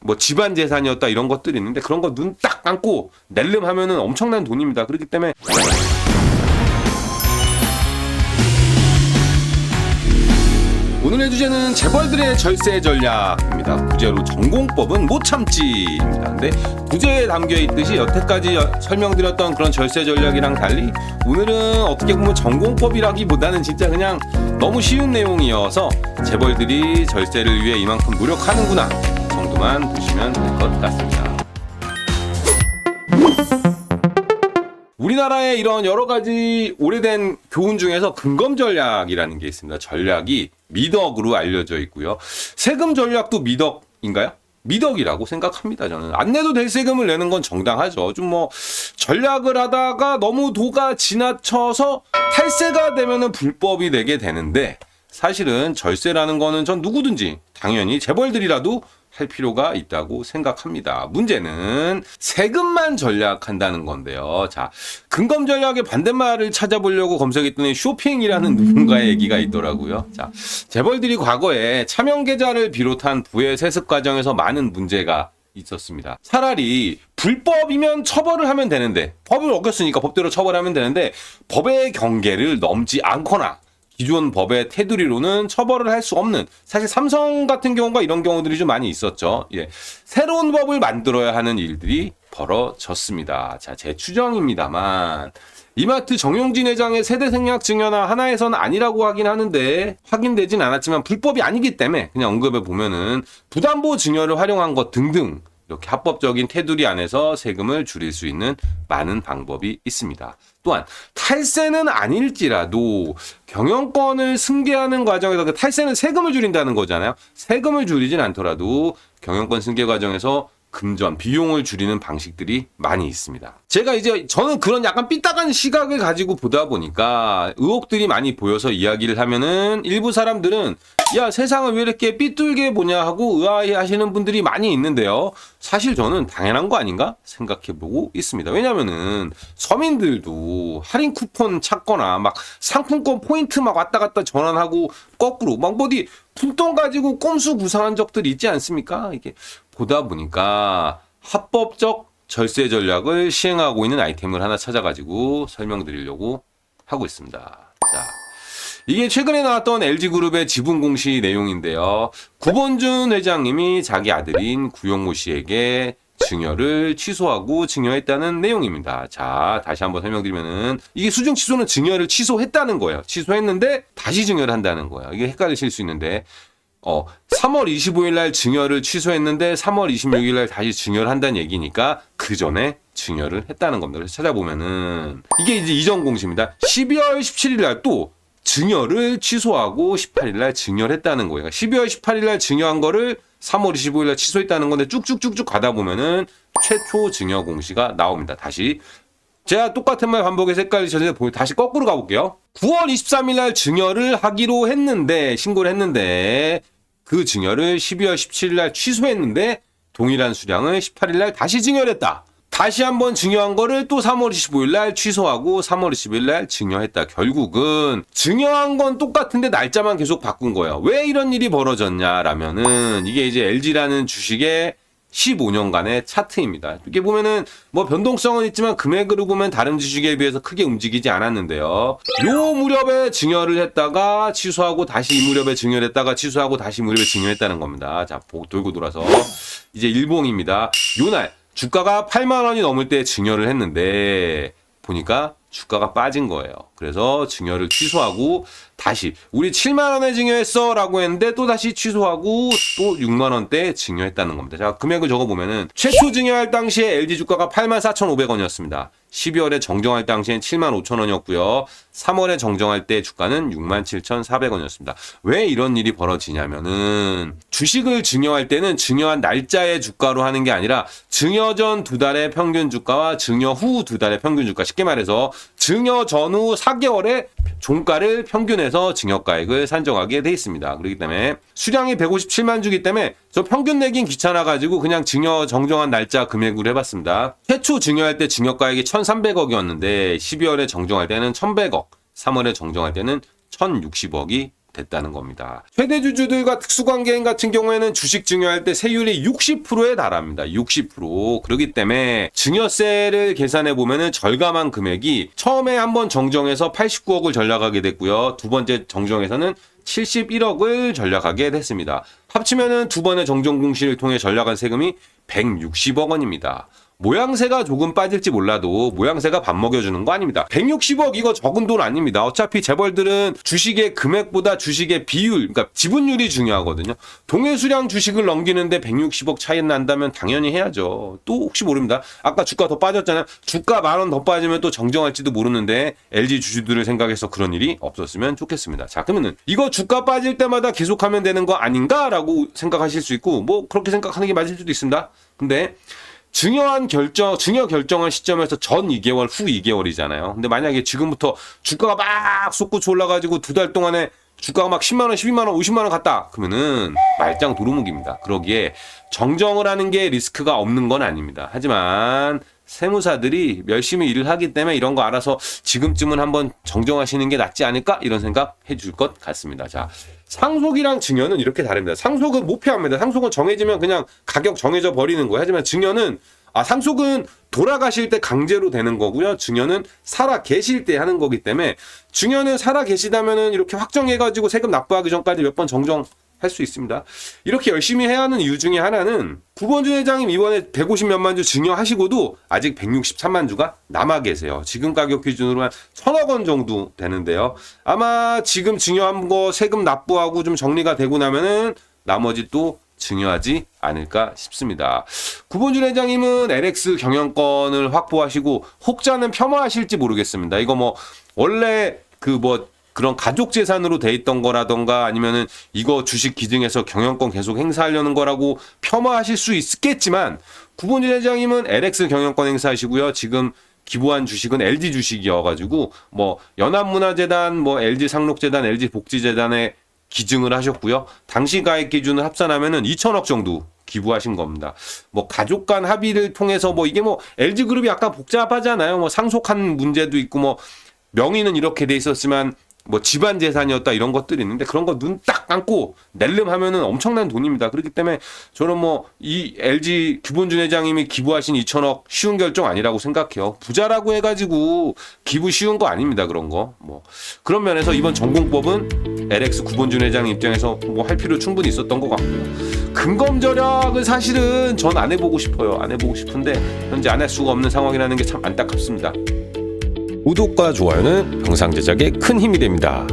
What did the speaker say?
뭐 집안 재산이었다 이런 것들이 있는데 그런 거 눈 딱 감고 낼름 하면은 엄청난 돈입니다. 그렇기 때문에 오늘의 주제는 재벌들의 절세 전략입니다. 부제로 전공법은 못 참지입니다. 근데 부제에 담겨 있듯이 여태까지 설명드렸던 그런 절세 전략이랑 달리 오늘은 어떻게 보면 전공법이라기보다는 진짜 그냥 너무 쉬운 내용이어서 재벌들이 절세를 위해 이만큼 노력하는구나 정도만 보시면 될 것 같습니다. 우리나라의 이런 여러 가지 오래된 교훈 중에서 근검 전략이라는 게 있습니다. 전략이 미덕으로 알려져 있고요. 세금 전략도 미덕인가요? 미덕이라고 생각합니다. 저는 안 내도 될 세금을 내는 건 정당하죠. 좀 뭐 전략을 하다가 너무 도가 지나쳐서 탈세가 되면은 불법이 되게 되는데 사실은 절세라는 거는 전 누구든지 당연히 재벌들이라도 할 필요가 있다고 생각합니다. 문제는 세금만 전략한다는 건데요. 자, 근검 전략의 반대말을 찾아보려고 검색했더니 쇼핑이라는 누군가의 얘기가 있더라고요. 자, 재벌들이 과거에 차명 계좌를 비롯한 부의 세습 과정에서 많은 문제가 있었습니다. 차라리 불법이면 처벌을 하면 되는데 법을 어겼으니까 법대로 처벌하면 되는데 법의 경계를 넘지 않거나 기존 법의 테두리로는 처벌을 할 수 없는 사실 삼성 같은 경우가 이런 경우들이 좀 많이 있었죠. 예. 새로운 법을 만들어야 하는 일들이 벌어졌습니다. 자, 제 추정입니다만 이마트 정용진 회장의 세대 생략 증여나 하나에선 아니라고 하긴 하는데 확인되진 않았지만 불법이 아니기 때문에 그냥 언급해 보면은 부담보 증여를 활용한 것 등등 이렇게 합법적인 테두리 안에서 세금을 줄일 수 있는 많은 방법이 있습니다. 또한 탈세는 아닐지라도 경영권을 승계하는 과정에서 탈세는 세금을 줄인다는 거잖아요. 세금을 줄이진 않더라도 경영권 승계 과정에서 금전, 비용을 줄이는 방식들이 많이 있습니다. 저는 그런 약간 삐딱한 시각을 가지고 보다 보니까 의혹들이 많이 보여서 이야기를 하면은 일부 사람들은 야, 세상을 왜 이렇게 삐뚤게 보냐 하고 의아해 하시는 분들이 많이 있는데요. 사실 저는 당연한 거 아닌가 생각해보고 있습니다. 왜냐면은 서민들도 할인 쿠폰 찾거나 막 상품권 포인트 막 왔다 갔다 전환하고 거꾸로 막 어디 푼돈 가지고 꼼수 구상한 적들이 있지 않습니까? 이게 보다 보니까 합법적 절세 전략을 시행하고 있는 아이템을 하나 찾아가지고 설명드리려고 하고 있습니다. 자, 이게 최근에 나왔던 LG그룹의 지분 공시 내용인데요. 구본준 회장님이 자기 아들인 구용모 씨에게 증여를 취소하고 증여했다는 내용입니다. 자, 다시 한번 설명드리면은 이게 수증 취소는 증여를 취소했다는 거예요. 취소했는데 다시 증여를 한다는 거예요. 이게 헷갈리실 수 있는데 3월 25일 날 증여를 취소했는데 3월 26일 날 다시 증여를 한다는 얘기니까 그 전에 증여를 했다는 겁니다. 그래서 찾아보면은 이게 이제 이전 공시입니다. 12월 17일 날 또 증여를 취소하고 18일 날 증여를 했다는 거예요. 그러니까 12월 18일 날 증여한 거를 3월 25일 날 취소했다는 건데 쭉쭉쭉쭉 가다 보면은 최초 증여 공시가 나옵니다. 다시 제가 똑같은 말 반복해서 헷갈리셨는데 다시 거꾸로 가볼게요. 9월 23일 날 증여를 하기로 했는데 신고를 했는데 그 증여를 12월 17일 날 취소했는데 동일한 수량을 18일 날 다시 증여를 했다. 다시 한번 증여한 거를 또 3월 25일 날 취소하고 3월 20일 날 증여했다. 결국은 증여한 건 똑같은데 날짜만 계속 바꾼 거예요. 왜 이런 일이 벌어졌냐라면은 이게 이제 LG라는 주식의 15년간의 차트입니다. 이렇게 보면은 뭐 변동성은 있지만 금액으로 보면 다른 주식에 비해서 크게 움직이지 않았는데요. 요 무렵에 증여를 했다가 취소하고 다시 이 무렵에 증여를 했다가 취소하고 다시 이 무렵에 증여했다는 겁니다. 자, 돌고 돌아서 이제 일봉입니다. 요날 주가가 8만 원이 넘을 때 증여를 했는데 보니까 주가가 빠진 거예요. 그래서 증여를 취소하고 다시 우리 7만 원에 증여했어 라고 했는데 또 다시 취소하고 또 6만 원대 증여했다는 겁니다. 자, 금액을 적어보면은 최초 증여할 당시에 LG 주가가 84,500원이었습니다. 12월에 정정할 당시엔 75,000원이었고요. 3월에 정정할 때 주가는 67,400원이었습니다. 왜 이런 일이 벌어지냐면은 주식을 증여할 때는 증여한 날짜의 주가로 하는 게 아니라 증여 전 2달의 평균 주가와 증여 후 2달의 평균 주가, 쉽게 말해서 증여 전후 4개월의 종가를 평균해서 증여가액을 산정하게 돼 있습니다. 그렇기 때문에 수량이 157만 주기 때문에 저 평균 내긴 귀찮아가지고 그냥 증여 정정한 날짜 금액으로 해봤습니다. 최초 증여할 때 증여가액이 1,300억이었는데 12월에 정정할 때는 1,100억, 3월에 정정할 때는 1,060억이 됐다는 겁니다. 최대 주주들과 특수관계인 같은 경우에는 주식 증여할 때 세율이 60%에 달합니다. 60%. 그렇기 때문에 증여세를 계산해 보면은 절감한 금액이 처음에 한번 정정해서 89억을 전락하게 됐고요. 두 번째 정정에서는 71억을 전락하게 됐습니다. 합치면은 두 번의 정정 공시를 통해 전락한 세금이 160억 원입니다. 모양새가 조금 빠질지 몰라도 모양새가 밥 먹여주는 거 아닙니다. 160억 이거 적은 돈 아닙니다. 어차피 재벌들은 주식의 금액보다 주식의 비율, 그러니까 지분율이 중요하거든요. 동해수량 주식을 넘기는데 160억 차이 난다면 당연히 해야죠. 또 혹시 모릅니다. 아까 주가 더 빠졌잖아요. 주가 10,000원 더 빠지면 또 정정할지도 모르는데 LG 주주들을 생각해서 그런 일이 없었으면 좋겠습니다. 자, 그러면은 이거 주가 빠질 때마다 계속하면 되는 거 아닌가라고 생각하실 수 있고 뭐 그렇게 생각하는 게 맞을 수도 있습니다. 근데 증여 결정한 시점에서 전 2개월, 후 2개월이잖아요. 근데 만약에 지금부터 주가가 막 솟구쳐 올라가지고 두 달 동안에 주가가 막 10만 원, 12만 원, 50만 원 갔다. 그러면은 말짱 도루묵입니다. 그러기에 정정을 하는 게 리스크가 없는 건 아닙니다. 하지만 세무사들이 열심히 일을 하기 때문에 이런 거 알아서 지금쯤은 한번 정정하시는 게 낫지 않을까? 이런 생각 해줄 것 같습니다. 자, 상속이랑 증여는 이렇게 다릅니다. 상속은 못 피합니다. 상속은 정해지면 그냥 가격 정해져 버리는 거예요. 하지만 증여는 상속은 돌아가실 때 강제로 되는 거고요. 증여는 살아 계실 때 하는 거기 때문에 증여는 살아 계시다면은 이렇게 확정해가지고 세금 납부하기 전까지 몇 번 정정할 수 있습니다. 이렇게 열심히 해야 하는 이유 중에 하나는 구본준 회장님 이번에 150몇만 주 증여하시고도 아직 163만 주가 남아 계세요. 지금 가격 기준으로 한 1,000억 원 정도 되는데요. 아마 지금 증여한 거 세금 납부하고 좀 정리가 되고 나면은 나머지 또 증여하지 않을까 싶습니다. 구본준 회장님은 LX 경영권을 확보하시고 혹자는 폄하하실지 모르겠습니다. 이거 뭐 원래 그런 가족 재산으로 돼 있던 거라던가 아니면은 이거 주식 기증해서 경영권 계속 행사하려는 거라고 폄하하실 수 있겠지만 구본준 회장님은 LX 경영권 행사하시고요. 지금 기부한 주식은 LG 주식이어가지고 뭐 연합문화재단, 뭐 LG 상록재단, LG 복지재단에 기증을 하셨고요. 당시 가액 기준을 합산하면은 2,000억 정도 기부하신 겁니다. 뭐 가족 간 합의를 통해서 뭐 이게 뭐 LG 그룹이 약간 복잡하잖아요. 뭐 상속한 문제도 있고 뭐 명의는 이렇게 돼 있었지만 뭐 집안 재산이었다 이런 것들이 있는데 그런 거 눈 딱 감고 낼름 하면은 엄청난 돈입니다. 그렇기 때문에 저는 뭐 이 LG 구본준 회장님이 기부하신 2,000억 쉬운 결정 아니라고 생각해요. 부자라고 해가지고 기부 쉬운 거 아닙니다. 그런 거 뭐 그런 면에서 이번 전공법은 LX 구본준 회장 입장에서 뭐 할 필요 충분히 있었던 것 같고요. 근검 절약을 사실은 전 안 해보고 싶어요. 안 해보고 싶은데 현재 안 할 수가 없는 상황이라는 게 참 안타깝습니다. 구독과 좋아요는 영상 제작에 큰 힘이 됩니다.